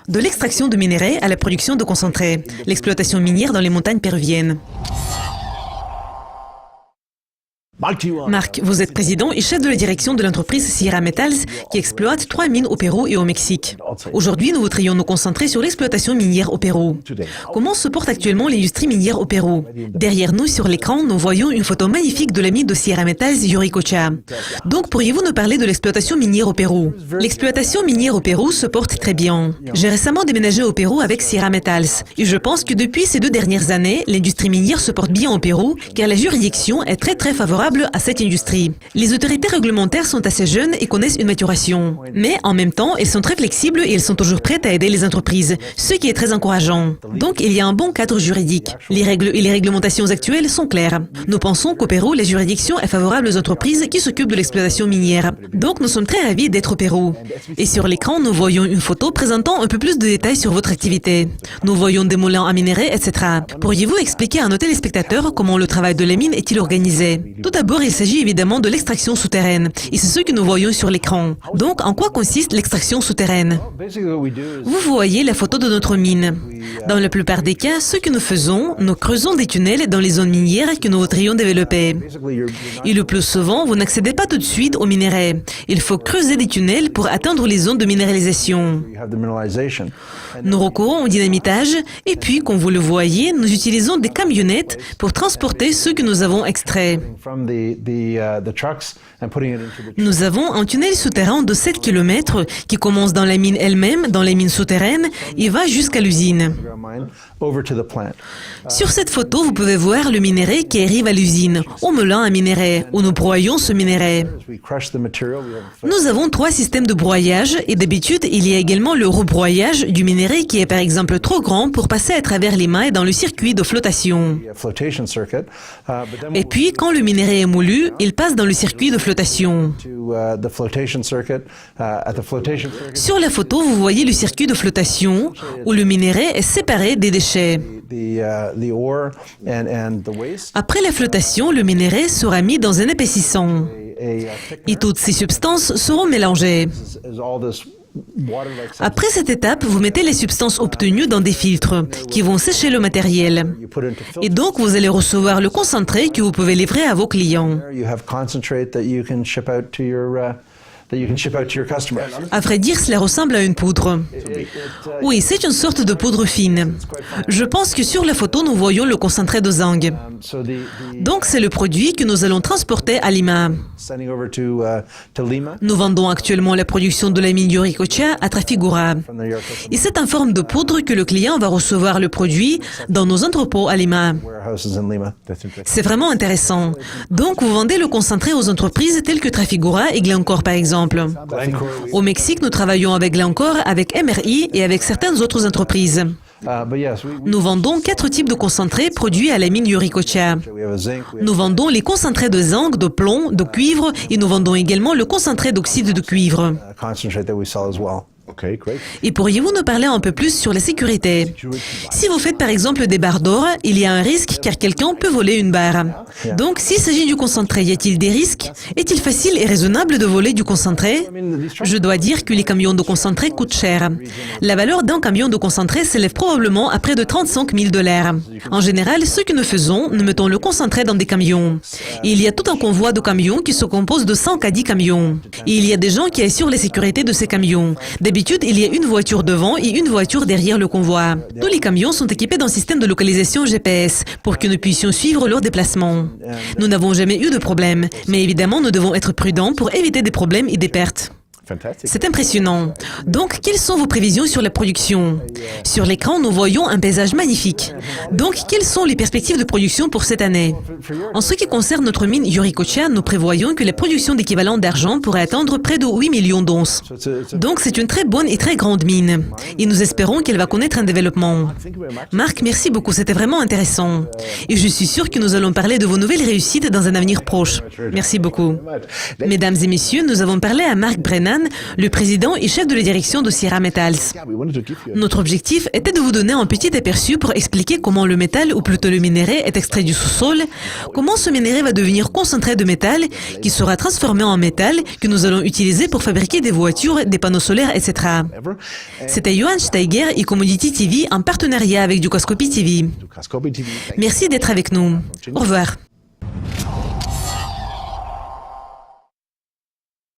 De l'extraction de minerais à la production de concentrés, l'exploitation minière dans les montagnes péruviennes. Marc, vous êtes président et chef de la direction de l'entreprise Sierra Metals qui exploite 3 mines au Pérou et au Mexique. Aujourd'hui, nous voudrions nous concentrer sur l'exploitation minière au Pérou. Comment se porte actuellement l'industrie minière au Pérou? Derrière nous, sur l'écran, nous voyons une photo magnifique de la mine de Sierra Metals Yuricocha. Donc, pourriez-vous nous parler de l'exploitation minière au Pérou? L'exploitation minière au Pérou se porte très bien. J'ai récemment déménagé au Pérou avec Sierra Metals et je pense que depuis ces 2 dernières années, l'industrie minière se porte bien au Pérou car la juridiction est très favorable à cette industrie. Les autorités réglementaires sont assez jeunes et connaissent une maturation. Mais en même temps, elles sont très flexibles et elles sont toujours prêtes à aider les entreprises, ce qui est très encourageant. Donc, il y a un bon cadre juridique. Les règles et les réglementations actuelles sont claires. Nous pensons qu'au Pérou, la juridiction est favorable aux entreprises qui s'occupent de l'exploitation minière. Donc, nous sommes très ravis d'être au Pérou. Et sur l'écran, nous voyons une photo présentant un peu plus de détails sur votre activité. Nous voyons des moulins à minerais, etc. Pourriez-vous expliquer à nos téléspectateurs comment le travail de la mine est-il organisé? Tout d'abord, il s'agit évidemment de l'extraction souterraine, et c'est ce que nous voyons sur l'écran. Donc, en quoi consiste l'extraction souterraine? Vous voyez la photo de notre mine. Dans la plupart des cas, ce que nous faisons, nous creusons des tunnels dans les zones minières que nous voudrions développer. Et le plus souvent, vous n'accédez pas tout de suite aux minerais. Il faut creuser des tunnels pour atteindre les zones de minéralisation. Nous recourons au dynamitage, et puis, comme vous le voyez, nous utilisons des camionnettes pour transporter ce que nous avons extrait. Nous avons un tunnel souterrain de 7 km qui commence dans la mine elle-même, dans les mines souterraines, et va jusqu'à l'usine. Sur cette photo, vous pouvez voir le minerai qui arrive à l'usine, au moulin à minerai, où nous broyons ce minerai. Nous avons 3 systèmes de broyage et d'habitude, il y a également le rebroyage du minerai qui est par exemple trop grand pour passer à travers les mailles dans le circuit de flottation. Et puis, quand le minerai est moulu, il passe dans le circuit de flottation. Sur la photo, vous voyez le circuit de flottation où le minerai est séparé des déchets. Après la flottation, le minerai sera mis dans un épaississant et toutes ces substances seront mélangées. Après cette étape, vous mettez les substances obtenues dans des filtres qui vont sécher le matériel. Et donc, vous allez recevoir le concentré que vous pouvez livrer à vos clients. À vrai dire, cela ressemble à une poudre. Oui, c'est une sorte de poudre fine. Je pense que sur la photo, nous voyons le concentré de zinc. Donc, c'est le produit que nous allons transporter à Lima. Nous vendons actuellement la production de la mine Yuricocha à Trafigura. Et c'est en forme de poudre que le client va recevoir le produit dans nos entrepôts à Lima. C'est vraiment intéressant. Donc, vous vendez le concentré aux entreprises telles que Trafigura et Glencore, par exemple. Au Mexique, nous travaillons avec Glencore, avec MRI et avec certaines autres entreprises. Nous vendons 4 types de concentrés produits à la mine Yuricocha. Nous vendons les concentrés de zinc, de plomb, de cuivre et nous vendons également le concentré d'oxyde de cuivre. Et pourriez-vous nous parler un peu plus sur la sécurité? Si vous faites par exemple des barres d'or, il y a un risque car quelqu'un peut voler une barre. Donc, s'il s'agit du concentré, y a-t-il des risques? Est-il facile et raisonnable de voler du concentré? Je dois dire que les camions de concentré coûtent cher. La valeur d'un camion de concentré s'élève probablement à près de 35 000 $. En général, ce que nous faisons, nous mettons le concentré dans des camions. Et il y a tout un convoi de camions qui se compose de 5 à 10 camions. Et il y a des gens qui assurent la sécurité de ces camions. D'habitude, il y a une voiture devant et une voiture derrière le convoi. Tous les camions sont équipés d'un système de localisation GPS pour que nous puissions suivre leur déplacement. Nous n'avons jamais eu de problème, mais évidemment, nous devons être prudents pour éviter des problèmes et des pertes. C'est impressionnant. Donc, quelles sont vos prévisions sur la production? Sur l'écran, nous voyons un paysage magnifique. Donc, quelles sont les perspectives de production pour cette année? En ce qui concerne notre mine Yuricocha, nous prévoyons que la production d'équivalent d'argent pourrait atteindre près de 8 millions d'onces. Donc, c'est une très bonne et très grande mine. Et nous espérons qu'elle va connaître un développement. Marc, merci beaucoup, c'était vraiment intéressant. Et je suis sûr que nous allons parler de vos nouvelles réussites dans un avenir proche. Merci beaucoup. Mesdames et messieurs, nous avons parlé à Marc Brennan, Yuan, le président et chef de la direction de Sierra Metals. Notre objectif était de vous donner un petit aperçu pour expliquer comment le métal, ou plutôt le minerai, est extrait du sous-sol, comment ce minerai va devenir concentré de métal, qui sera transformé en métal, que nous allons utiliser pour fabriquer des voitures, des panneaux solaires, etc. C'était Johan Steiger et Commodity TV en partenariat avec Dukascopy TV. Merci d'être avec nous. Au revoir.